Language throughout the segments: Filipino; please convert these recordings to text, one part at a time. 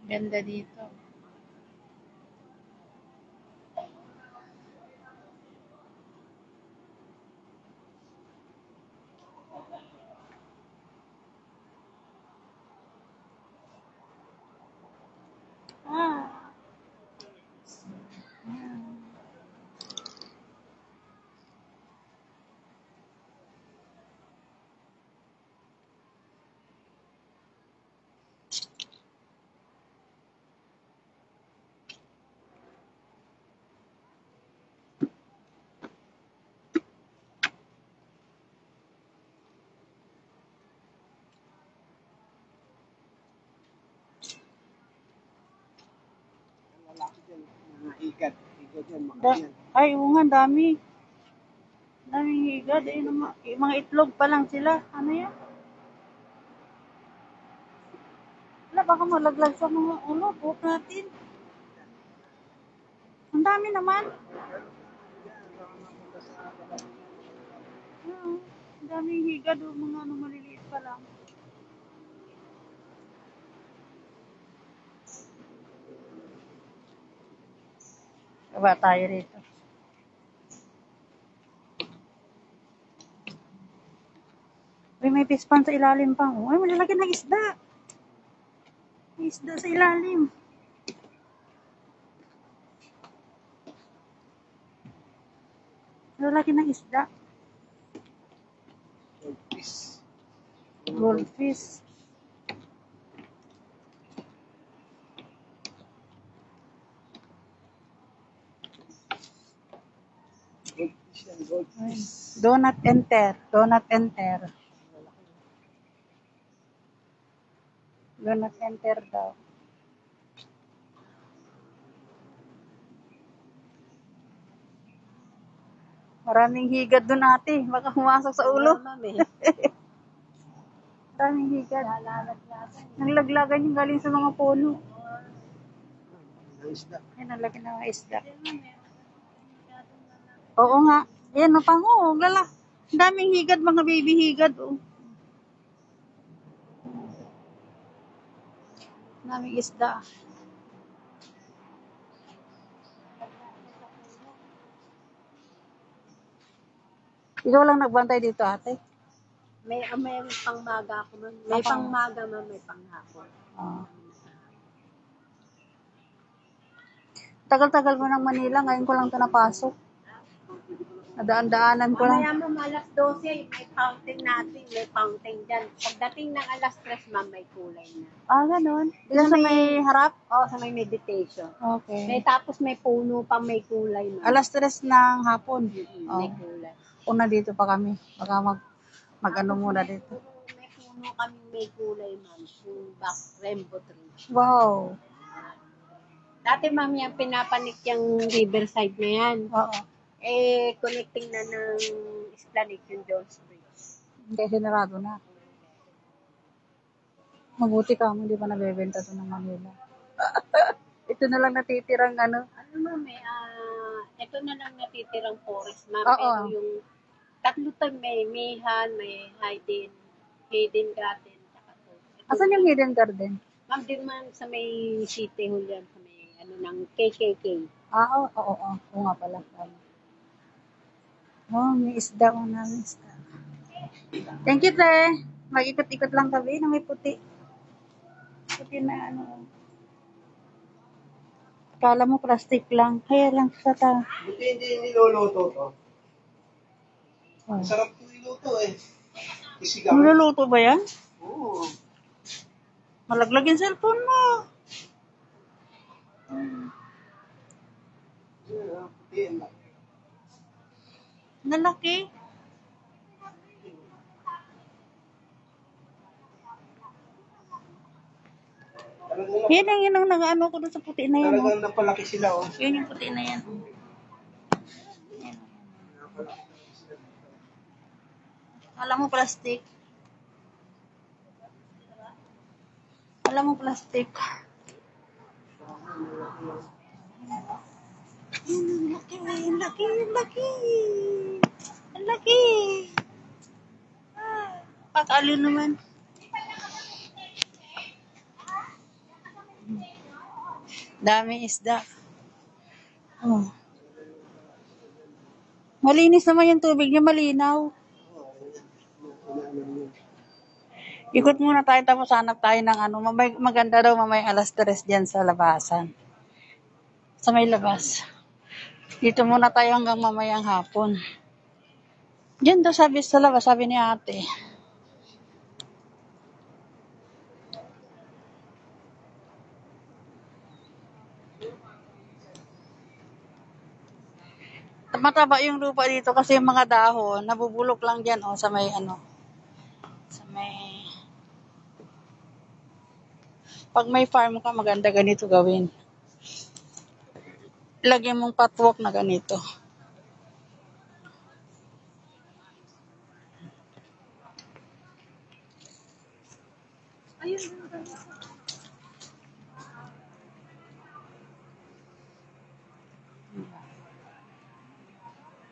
Ganda dito. Ah. Mga ikat yan, mga Ay, oo nga, dami. Daming higad. Eh, mga itlog pa lang sila. Ano yan? Wala, baka malaglag sa mga ulo. Buhok natin. Ang dami naman. Ang daming higad. Mga ano, maliliit pa lang. Baba tayo rito. Uy, may pispan sa ilalim pa. Uy, malalaki ng isda. May isda sa ilalim. Malalaki ng isda. goldfish. Goldfish. Goldfish yan, goldfish. Do not enter. Do not enter. Do not enter daw. Maraming higad doon ate. Baka humasok sa ulo. Maraming higad. Naglaglagan yung galing sa mga puno. Ay, nalaki na mga isda. Oo nga. Ayan, mapango. Lala. Ang daming higad, mga baby higad. Oh. Ang daming isda. Ikaw lang nagbantay dito, ate? May pangmaga ako, ma'am. May pangmaga, ma'am. May panghapon. Tagal-tagal mo ng Manila. Ngayon ko lang ito napasok. Nadaan-daanan ko lang. Mamaya, ma'am, alas 12, may fountain natin. May fountain dyan. Pagdating ng alas 3, ma'am, may kulay na. Ah, ganun. Dito sa may harap? Oo, sa may meditation. Okay. Tapos may puno pang may kulay, ma'am. Alas 3 ng hapon. May kulay. Una dito pa kami. Baka mag-ano muna dito. May puno kami may kulay, ma'am. Yung back rainbow tree. Wow. Dati, ma'am, yung pinapanik yung riverside na yan. Oo. Connecting na ng Esplanade yung Jones Bridge. Hindi, sinarado na. Mabuti ka mo, hindi pa nabebenta ito ng Manila. Ito na lang natitirang ano. Ano, ma'am, ito na lang natitirang forest, ma'am. Oo. Pero yung tatlo to, may Mihan, may Hidden Garden, saka to. Asan yung Hidden Garden? Ma'am, din ma'am sa may City Hall yan, sa may ng KKK. Oo. Oo nga pala. Oh, may isda ko na isda. Thank you, te. Mag-ikot-ikot lang kami na may puti. Puti na ano. Kala mo plastic lang. Kaya lang sa ta. Buti hindi niluluto to. Oh. Sarap ito niluto eh. Isigaw. Niluluto ba yan? Oo. Malaglag yung cellphone mo. Puti yan. Nalaki. Yan ang nag-ano ko doon sa puti na yan. Talagang napalaki sila oh. Yun yung puti na yan. Alam mo plastic. Alam mo plastic. Ang laki. Ang laki. Pakalo naman. Dami isda. Oh. Malinis naman yung tubig niya, malinaw. Ikot muna tayo tapos hanap tayo ng ano. Maganda daw mamay 3:00 diyan sa labasan. Sa may labas. Dito muna tayo hanggang mamayang hapon. Diyan daw sabi sa labas, sabi ni ate. Mataba yung lupa dito kasi yung mga dahon, nabubulok lang diyan oh, sa may ano. Sa may pag may farm ka, maganda ganito gawin. Lagyan mong patwalk na ganito.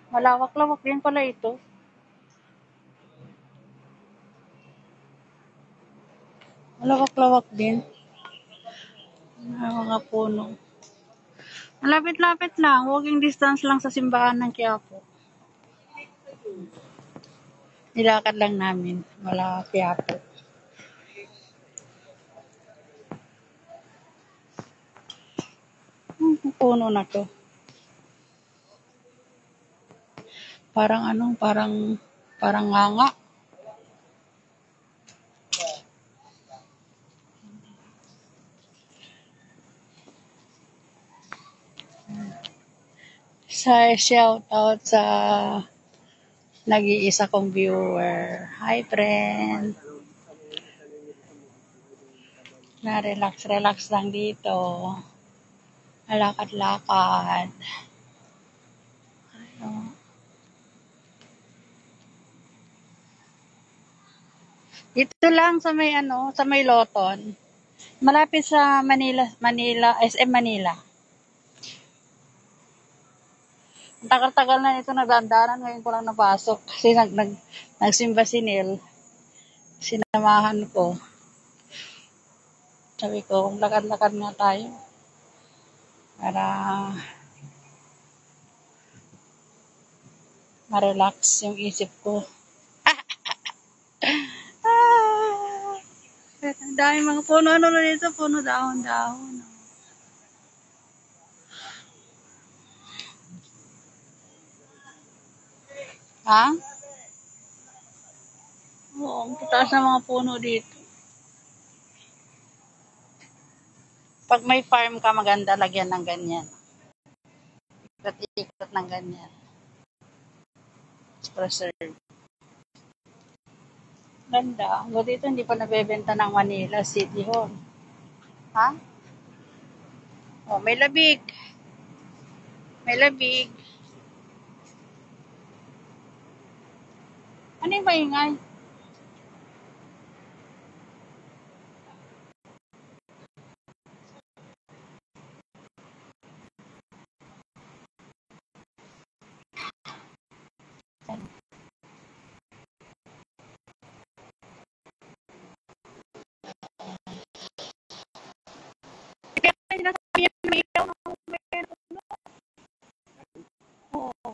Malawak-lawak din pala ito. Malawak-lawak din. Mga puno. Malapit-lapit lang. Walking distance lang sa simbahan ng Quiapo. Nilakad lang namin. Wala Quiapo. Puno na to. Parang ano, parang nganga. Shout out sa nag-iisa kong viewer. Hi, friend. Na-relax lang dito. Malakad-lakad. Ano. Dito lang sa may ano, sa may Loton. Malapit sa SM Manila. Ang tagal-tagal na ito nagdandanan, ngayon ko lang napasok kasi nagsimba si Neil. Sinamahan ko. Sabi ko, lakad-lakad nga tayo. Para ma-relax yung isip ko. Ang dami mga puno. Ano na dito? Puno dahon-dahon. Ha? Oo, ang tataas ng mga puno dito. Pag may farm ka, maganda lagyan ng ganyan. Ikot-ikot ng ganyan. Preserve. Ganda. Hanggang dito hindi pa nabebenta ng Manila City Hall. Ha? Oh, may labig. May labig. Ano yung maingay? Kaya sinasabi yan, may ilaw na puno. Oo.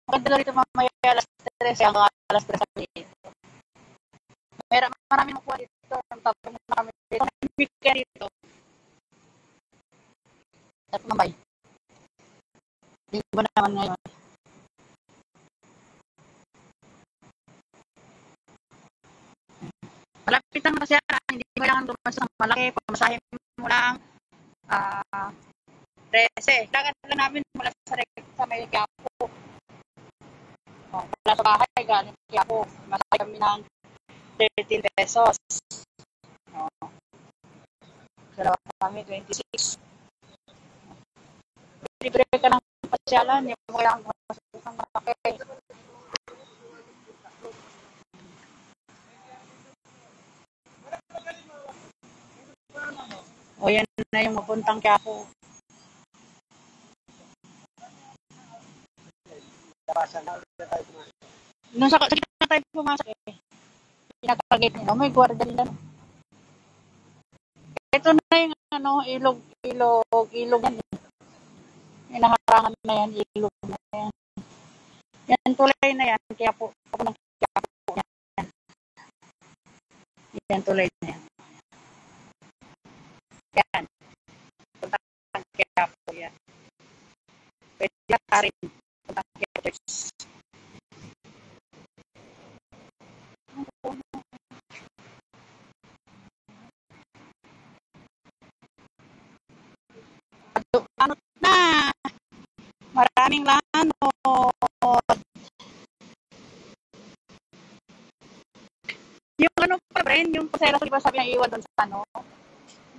Maganda rito mamaya 3:00 hanggang 3:00 kami dito. Maraming makuha dito. Ang tapos namin dito. May weekend dito. At mamay. Linggo naman ngayon. Malapit lang kasi hindi mo kailangan gumastos ng malaki. Pamasahin mo lang 13. Lakad lang namin mula sa may Quiapo. Mula sa bahay, galing Quiapo. Masakay kami ng 13 pesos. Dalawa kami, 26. Libre ka ng pasyalan. Hindi mo kailangan gumastos ng malaki. O yan na yung mapuntang Quiapo. Nung sa kita tayo pumasok eh. pinaka-gate nila. May gwardiya nila. Ito na yung ilog yan. May naharangan na yan, ilog na yan. Yan tulay na yan, kaya po ako ng Quiapo yan. Yan tulay na yan. Yan. Punta ng Quiapo yan. Pwede na rin. Punta ng Quiapo. Ano na? Maraming lanod. Yung ano pa rin, yung pasayla ko, diba sabi na iwan doon sa ano?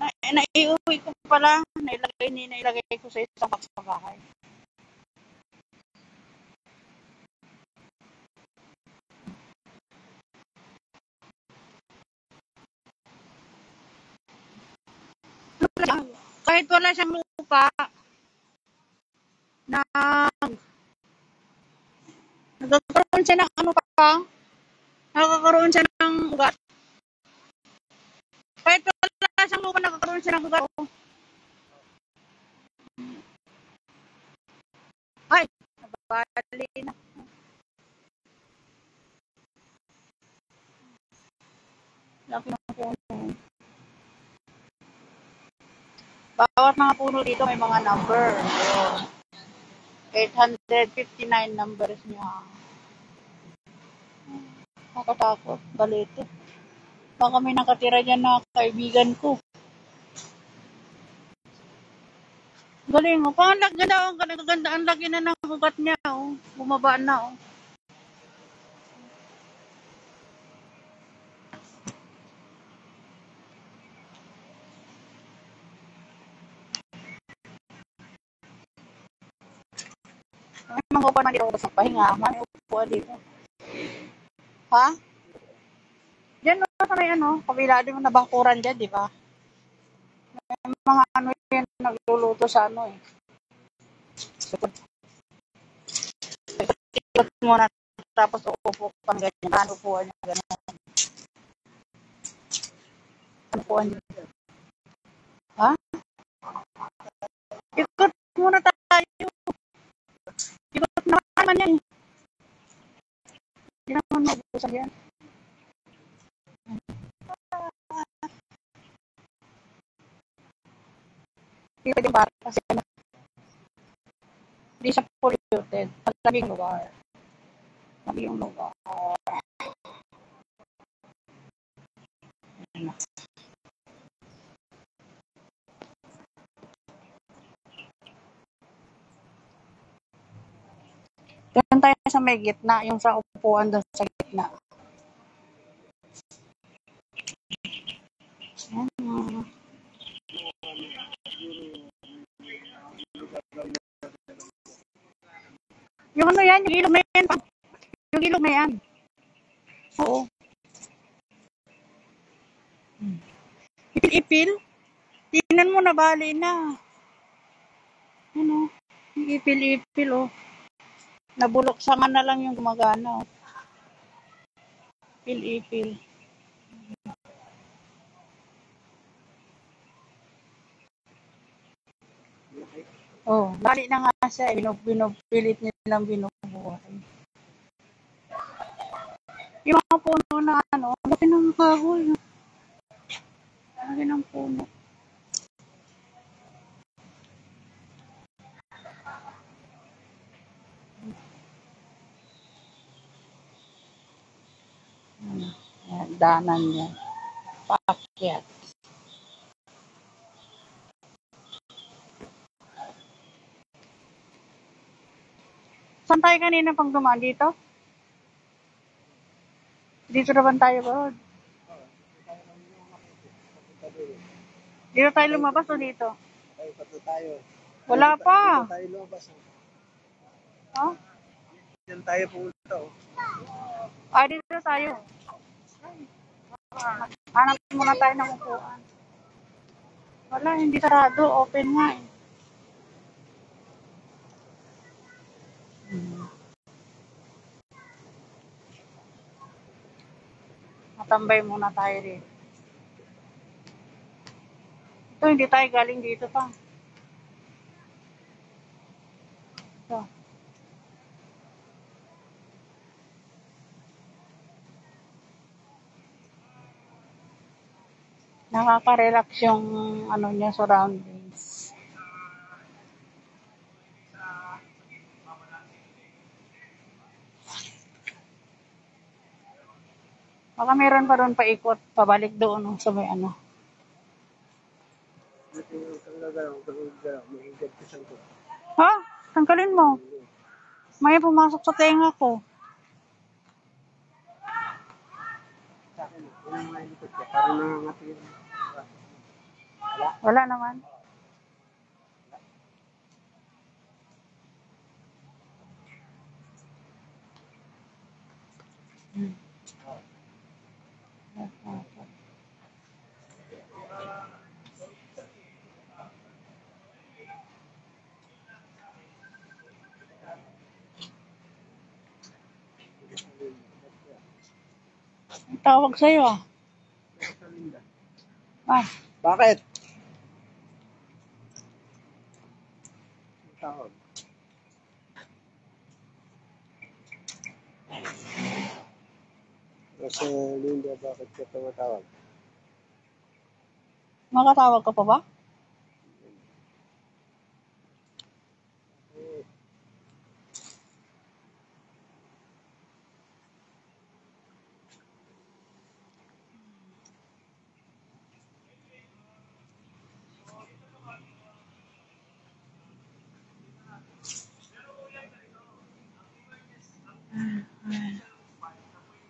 Naiuwi ko pala, nailagay ko sa isang box sa bahay. Kahit wala siyang lupa, nagkakaroon siya ng ano pa, nakakaroon siya ng ugat. Kahit wala siyang lupa, nakakaroon siya ng ugat. Ay, nabali na. Laki ng puno. Bawat mga puno dito may mga number. Ayun. 859 numbers niya. Nakatakot. Balito. Baka may nakatira dyan na kaibigan ko. Galing mo. Ganda oh. Ganda. Ang laki na ng ugat niya. Oh. Bumaba na. Oh. May mga upan man dito sa pahinga. May upuan dito. Ha? Diyan no, sa may ano, kabila din mo nabakuran dyan, di ba? May mga ano yan, nagluluto sa ano eh. Ikot muna, tapos uupo ka ganyan. Ano upuan niya, ganyan. Ano upuan niya? Ha? Ikot muna tayo. Ikot naman yan. Hindi naman mabusan yan. Hindi pwede para kasi ano. Hindi siya polluted. Malamig lugar. Malamig yung lugar. Doon tayo sa may gitna, yung sa upuan doon sa gitna. Yan. Yung ano yan, yung ilog na yan. Yung ilog na yan. Oo. Ipil-ipil. Tingnan mo, nabali na. Ano? Yung ipil-ipil, oh. Nabulok sama na lang yung gumagana, oh. Ipil-ipil. Oh, bali na nga siya. Pilit nilang binubuhay. Yung mga puno na ano, laki ng kahoy. Laki ng puno. Yan, danan niya. Paakyat. Saan tayo kanina pang dumaan dito? Dito naman tayo ba? Dito tayo lumabas o dito? Ay, pato tayo. Wala pa. Dito tayo lumabas. Oh? Diyan tayo pumunta. Oh. Dito tayo. Hanap muna tayo ng upuan. Wala, hindi sarado. Open nga eh. tambay muna tayo dito. Ito, hindi tayo galing dito pa. Ito. Nakaka-relax yung ano niya, surroundings. Baka meron pa doon paikot, pabalik doon sa may ano. Dito yung galaw, may higad ka siyang ko. Ha? Tanggalin mo. May pumasok sa tenga ko. Sa akin, yun ang mga likod ko. Parang nangangati yun. Wala naman. Tawag sa'yo ah. Ah, Bakit? Tawag. Kasi Linda, bakit ka tumatawag? makatawag ka pa ba?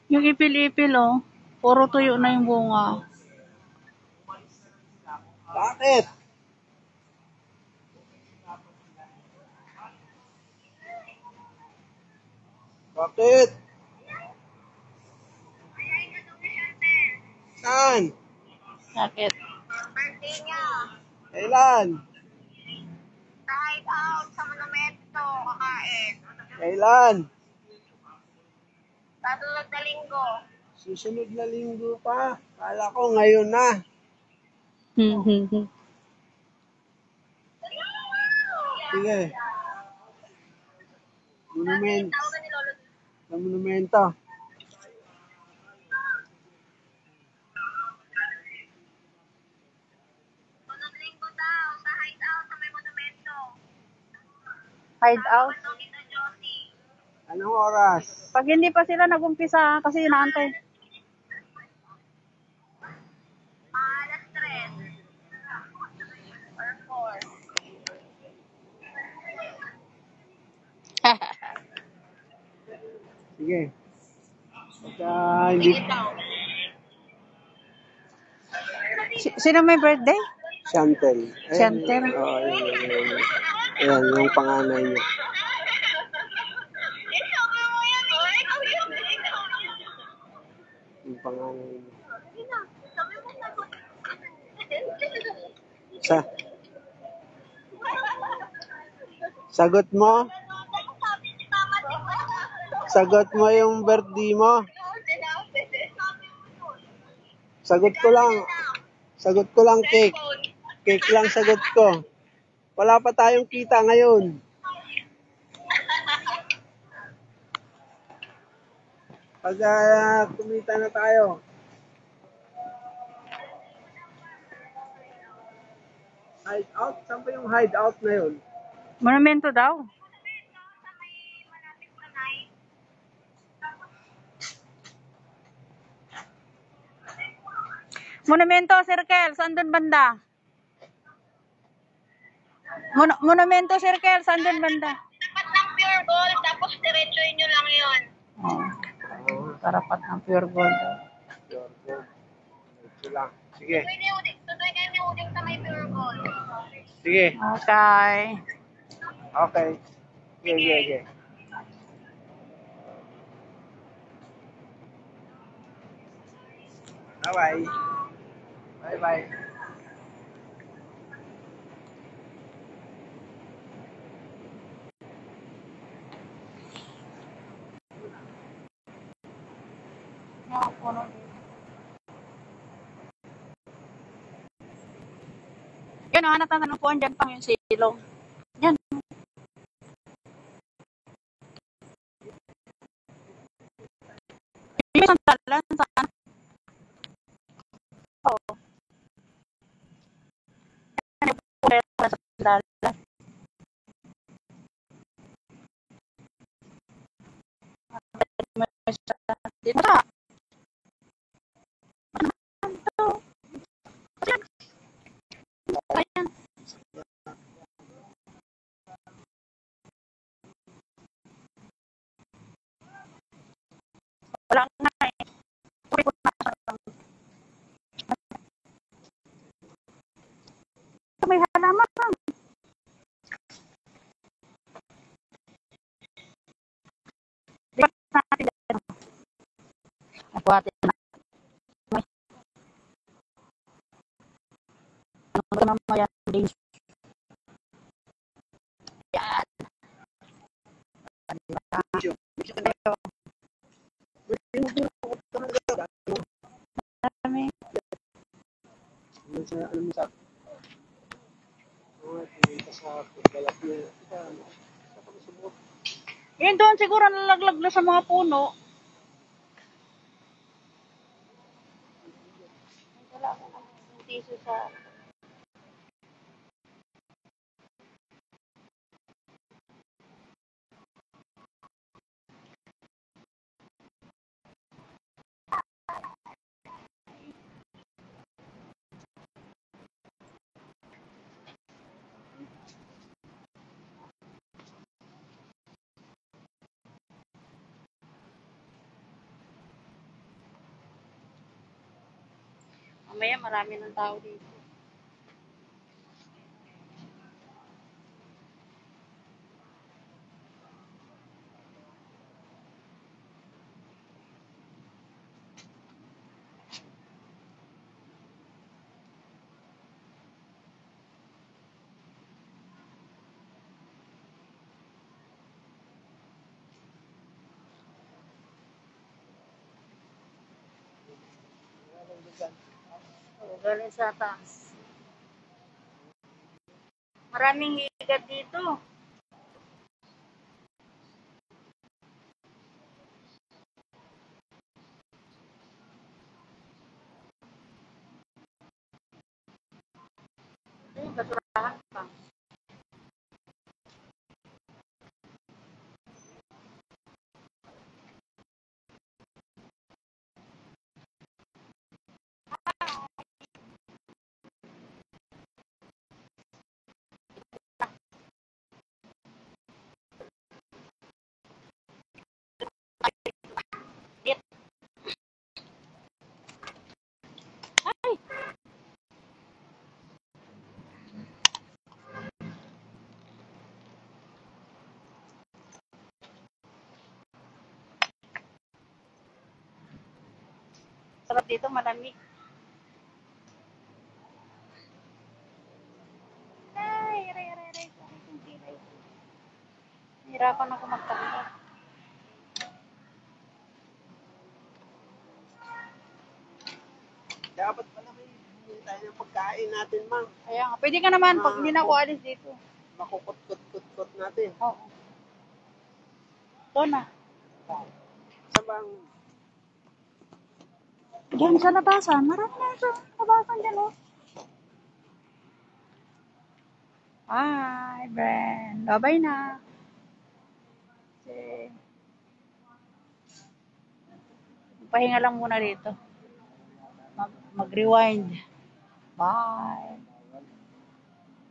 Yung ipil-ipil oh, puro tuyo na yung bunga. Bakit? Bakit? Saan? Bakit? Birthday niya. Kailan? Sa hideout, sa monumento, kakain. Kailan? Tatulog na linggo. Susunod na linggo pa. Kala ko ngayon na. Sige. Monument. Tawagan ni Lolo. Sa monumento. Sunod linggo daw, sa hideout, sa may monumento. Hideout. Tawagan daw Tita Josie. Anong oras? Pag hindi pa sila nag-umpisa kasi inaantay. Alas 3. Or 4. Sige. Pagka hindi... Sino may birthday? Chantel. Chantel. Oo, yun. Ayan, yung panganay niya. Sabi mo yan, oh. Ikaw yun. Yung panganay niya. Sabi mo sagot. Sa... Sagot mo? Sabi si Mama, di ba? Sagot mo yung birthday mo? Sagot ko lang. Sagot ko lang cake. Cake lang sagot ko. Wala pa tayong kita ngayon. Pag kumita na tayo. Hideout? Saan pa yung hideout na yun? Monumento daw. Monumento, Circle, saan doon banda? Monumento, Circle, saan doon banda? Tapat ng pure gold, tapos diretsuin nyo lang yun. Oh, karapat ng pure gold. Ito lang. Sige. Tuloy kayo ni Uding sa may pure gold. Sige. Okay. Okay. Sige. Bye-bye. Bye-bye. Nakapuno dito. pinanganat na tanupuan dyan pang yung silong. Yan. Yung isang talan, saan? Oo. Yan yung purero sa dalan. Dito na. Ayan. Wala nga eh. Tuloy ko na may halaman lang. Di ba natin yan? Nakuhatin na. Ano naman mo yan? Yan. Dami. Ano mo sa pumunta sa pagbalat niya. Sa pagsusubok. Yan doon siguro nalaglag na sa mga puno. Wala akong tissue sa... Mamaya marami ng tao dito. Galing sa taas. Maraming higat dito. Ay, basurahan pa. Ay! Sarap dito, malamig. Ay, aray. Hirapan ako magtanggal. Dapat pala may bumili tayo ng pagkain natin, ma'am. Kaya nga, pwede ka naman pag hindi na ako alis dito. Makukot-kot natin. Oo. Ito na. Sa bang Diyan sa labasan. Marami na sa labasan dyan, oh. Hi, Bren. Babay na. Okay. Pahinga lang muna dito. Mag-rewind. Bye.